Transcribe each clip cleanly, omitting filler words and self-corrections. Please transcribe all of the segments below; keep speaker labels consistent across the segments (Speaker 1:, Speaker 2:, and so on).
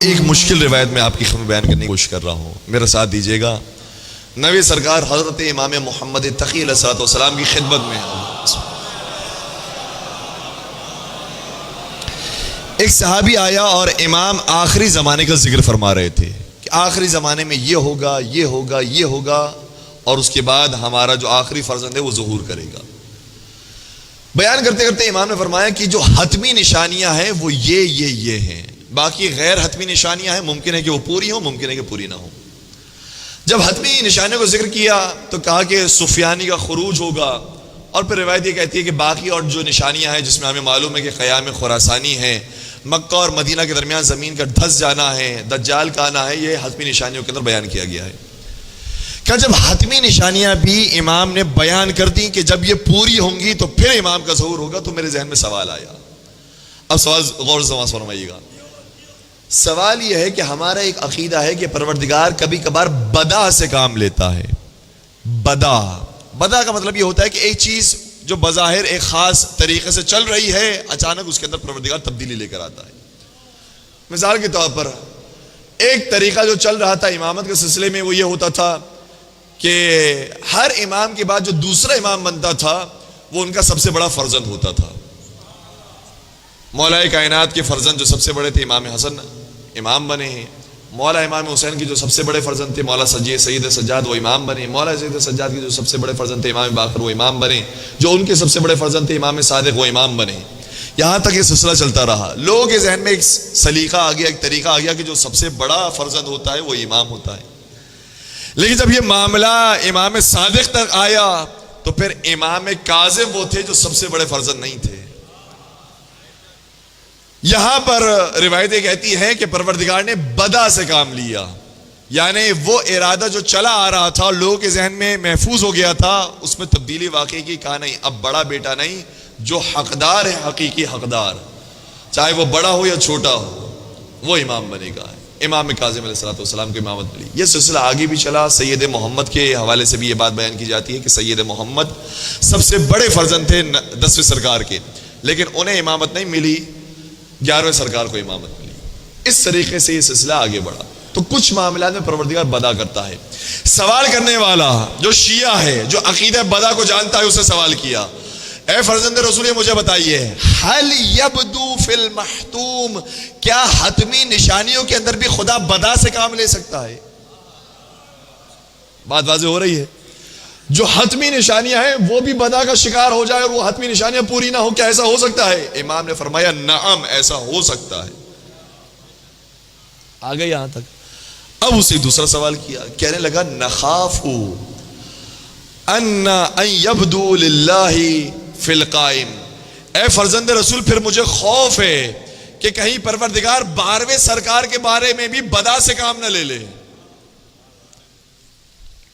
Speaker 1: ایک مشکل روایت میں آپ کی خدمت بیان کرنے کی کوشش کر رہا ہوں، میرا ساتھ دیجیے گا۔ نبی سرکار حضرت امام محمد تقی علیہ السلام کی خدمت میں ایک صحابی آیا اور امام آخری زمانے کا ذکر فرما رہے تھے کہ آخری زمانے میں یہ ہوگا، یہ ہوگا، یہ ہوگا، اور اس کے بعد ہمارا جو آخری فرزند ہے وہ ظہور کرے گا۔ بیان کرتے کرتے امام نے فرمایا کہ جو حتمی نشانیاں ہیں وہ یہ ہیں، باقی غیر حتمی نشانیاں ہیں، ممکن ہے کہ وہ پوری ہوں، ممکن ہے کہ پوری نہ ہوں۔ جب حتمی نشانیوں کو ذکر کیا تو کہا کہ سفیانی کا خروج ہوگا، اور پھر روایت یہ کہتی ہے کہ باقی اور جو نشانیاں ہیں جس میں ہمیں معلوم ہے کہ قیام خراسانی ہے، مکہ اور مدینہ کے درمیان زمین کا دھس جانا ہے، دجال کا آنا ہے، یہ حتمی نشانیوں کے اندر بیان کیا گیا ہے۔ کہ جب حتمی نشانیاں بھی امام نے بیان کر دی کہ جب یہ پوری ہوں گی تو پھر امام کا ظہور ہوگا، تو میرے ذہن میں سوال آیا۔ اب سوال غور سے فرمائیے گا۔ سوال یہ ہے کہ ہمارا ایک عقیدہ ہے کہ پروردگار کبھی کبھار بدا سے کام لیتا ہے۔ بدا کا مطلب یہ ہوتا ہے کہ ایک چیز جو بظاہر ایک خاص طریقے سے چل رہی ہے، اچانک اس کے اندر پروردگار تبدیلی لے کر آتا ہے۔ مثال کے طور پر ایک طریقہ جو چل رہا تھا امامت کے سلسلے میں وہ یہ ہوتا تھا کہ ہر امام کے بعد جو دوسرا امام بنتا تھا وہ ان کا سب سے بڑا فرزند ہوتا تھا۔ مولا کائنات کے فرزند جو سب سے بڑے تھے امام حسن امام بنے ہیں، مولا امام حسین کی جو سب سے بڑے فرزند تھے مولا سید سجاد وہ امام بنے، مولا سید سجاد کی جو سب سے بڑے فرزند تھے امام باقر وہ امام بنے، جو ان کے سب سے بڑے فرزند تھے امام صادق وہ امام بنے۔ یہاں تک یہ سلسلہ چلتا رہا، لوگوں کے ذہن میں ایک سلیقہ آ گیا، ایک طریقہ آ گیا کہ جو سب سے بڑا فرزند ہوتا ہے وہ امام ہوتا ہے۔ لیکن جب یہ معاملہ امام صادق تک آیا تو پھر امام کاظم وہ تھے جو سب سے بڑے فرزند نہیں تھے۔ یہاں پر روایتیں کہتی ہیں کہ پروردگار نے بدا سے کام لیا، یعنی وہ ارادہ جو چلا آ رہا تھا اور لوگوں کے ذہن میں محفوظ ہو گیا تھا اس میں تبدیلی واقعی کی، کہا نہیں اب بڑا بیٹا نہیں، جو حقدار ہے حقیقی حقدار، چاہے وہ بڑا ہو یا چھوٹا ہو، وہ امام بنے گا۔ امام کاظم علیہ السلام کو امامت ملی۔ یہ سلسلہ آگے بھی چلا، سید محمد کے حوالے سے بھی یہ بات بیان کی جاتی ہے کہ سید محمد سب سے بڑے فرزند تھے 10ویں سرکار کے، لیکن انہیں امامت نہیں ملی، 11ویں سرکار کو امامت ملی۔ اس طریقے سے یہ سلسلہ آگے بڑھا۔ تو کچھ معاملات میں پروردگار بدا کرتا ہے۔ سوال کرنے والا جو شیعہ ہے، جو عقیدہ بدا کو جانتا ہے، اسے سوال کیا، اے فرزند رسول مجھے بتائیے، حل یبدو فی المحتوم، کیا حتمی نشانیوں کے اندر بھی خدا بدا سے کام لے سکتا ہے؟ بات واضح ہو رہی ہے؟ جو حتمی نشانیاں ہیں وہ بھی بدا کا شکار ہو جائے اور وہ حتمی نشانیاں پوری نہ ہو، کیا ایسا ہو سکتا ہے؟ امام نے فرمایا نعم ایسا ہو سکتا ہے۔ آگے یہاں تک۔ اب اسے دوسرا سوال کیا، کہنے لگا نخاف ان یبدو للہ فی القائم، اے فرزند رسول پھر مجھے خوف ہے کہ کہیں پروردگار 12ویں سرکار کے بارے میں بھی بدا سے کام نہ لے لے۔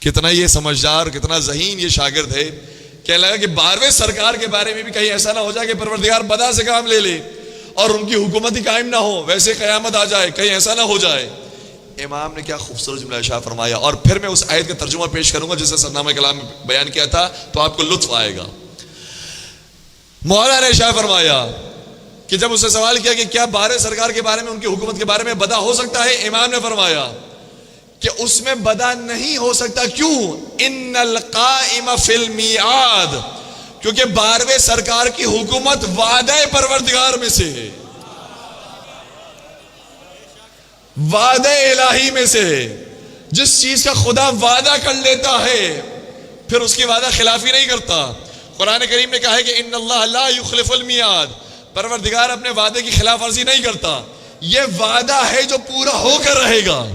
Speaker 1: کتنا یہ سمجھدار، کتنا ذہین یہ شاگرد ہے، کہنے لگا کہ 12ویں سرکار کے بارے میں بھی کہیں ایسا نہ ہو جائے کہ پروردگار بدا سے کام لے لے اور ان کی حکومت ہی قائم نہ ہو، ویسے قیامت آ جائے، کہیں ایسا نہ ہو جائے۔ امام نے کیا خوبصورت جملہ ارشاد فرمایا، اور پھر میں اس آیت کا ترجمہ پیش کروں گا جسے سرنامہ کلام میں بیان کیا تھا، تو آپ کو لطف آئے گا۔ مولا نے ارشاد فرمایا کہ جب اس سے سوال کیا کہ کیا 12 سرکار کے بارے میں، ان کی حکومت کے بارے میں بدا ہو سکتا ہے، امام نے فرمایا کہ اس میں بدا نہیں ہو سکتا۔ کیوں؟ ان القائم فی المیعاد، کیونکہ 12ویں سرکار کی حکومت وعدہ پروردگار میں سے ہے، وعدہ الہی میں سے ہے۔ جس چیز کا خدا وعدہ کر لیتا ہے پھر اس کی وعدہ خلافی نہیں کرتا۔ قرآن کریم نے کہا ہے کہ ان اللہ لا یخلف المیعاد، پروردگار اپنے وعدے کی خلاف ورزی نہیں کرتا، یہ وعدہ ہے جو پورا ہو کر رہے گا۔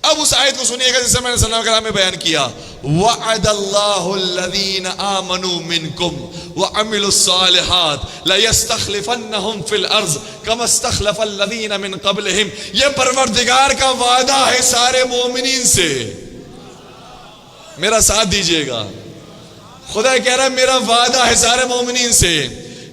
Speaker 1: اب اس آیت کو سنیے گا جسے میں نے صلی اللہ علیہ وسلم میں بیان کیا، وعد اللہ الذین آمنوا منکم وعملوا الصالحات لیستخلفنہم فی الارض کما استخلف الذین من قبلہم، یہ پروردگار کا وعدہ ہے سارے مومنین سے۔ میرا ساتھ دیجئے گا، خدا کہہ رہا ہے میرا وعدہ ہے سارے مومنین سے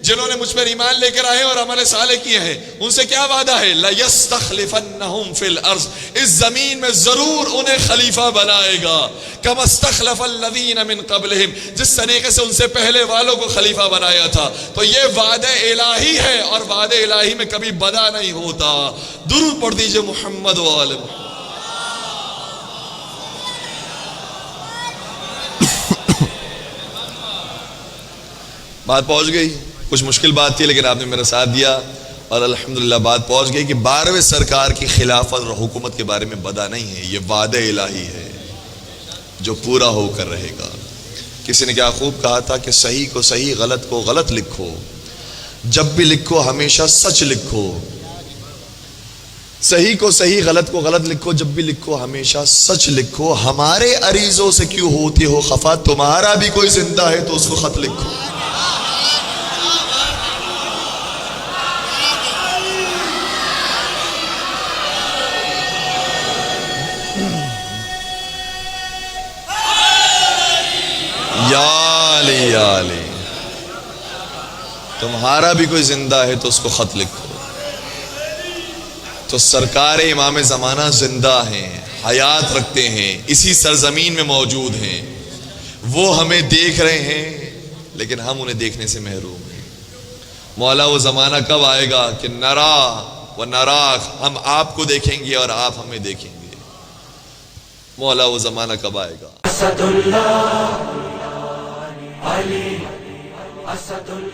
Speaker 1: جنہوں نے مجھ پر ایمان لے کر آئے اور عمل صالح کیے ہیں ان سے کیا وعدہ ہے؟ لَيَسْتَخْلِفَنَّهُمْ فِي الْأَرْضِ، اس زمین میں ضرور انہیں خلیفہ بنائے گا، كَمَا اسْتَخْلَفَ الَّذِينَ مِن قَبْلِهِمْ، جس طریقے سے ان سے پہلے والوں کو خلیفہ بنایا تھا۔ تو یہ وعدہ الہی ہے اور وعدہ الہی میں کبھی بدا نہیں ہوتا۔ درود پڑھ دیجئے محمد و آل محمد۔ بات پہنچ گئی، کچھ مشکل بات تھی لیکن آپ نے میرا ساتھ دیا اور الحمدللہ بات پہنچ گئی کہ 12ویں سرکار کی خلافت اور حکومت کے بارے میں بدا نہیں ہے، یہ وعدہ الہی ہے جو پورا ہو کر رہے گا۔ کسی نے کیا خوب کہا تھا کہ صحیح کو صحیح، غلط کو غلط لکھو، جب بھی لکھو ہمیشہ سچ لکھو۔ صحیح کو صحیح، غلط کو غلط لکھو، جب بھی لکھو ہمیشہ سچ لکھو۔ ہمارے عریضوں سے کیوں ہوتی ہو خفا، تمہارا بھی کوئی زندہ ہے تو اس کو خط لکھو۔ یا علی یا علی، تمہارا بھی کوئی زندہ ہے تو اس کو خط لکھو۔ تو سرکار امام زمانہ زندہ ہیں، حیات رکھتے ہیں، اسی سرزمین میں موجود ہیں، وہ ہمیں دیکھ رہے ہیں لیکن ہم انہیں دیکھنے سے محروم ہیں۔ مولا وہ زمانہ کب آئے گا کہ نرا و نراک، ہم آپ کو دیکھیں گے اور آپ ہمیں دیکھیں گے۔ مولا وہ زمانہ کب آئے گا؟ اسد اللہ علی، اسد اللہ۔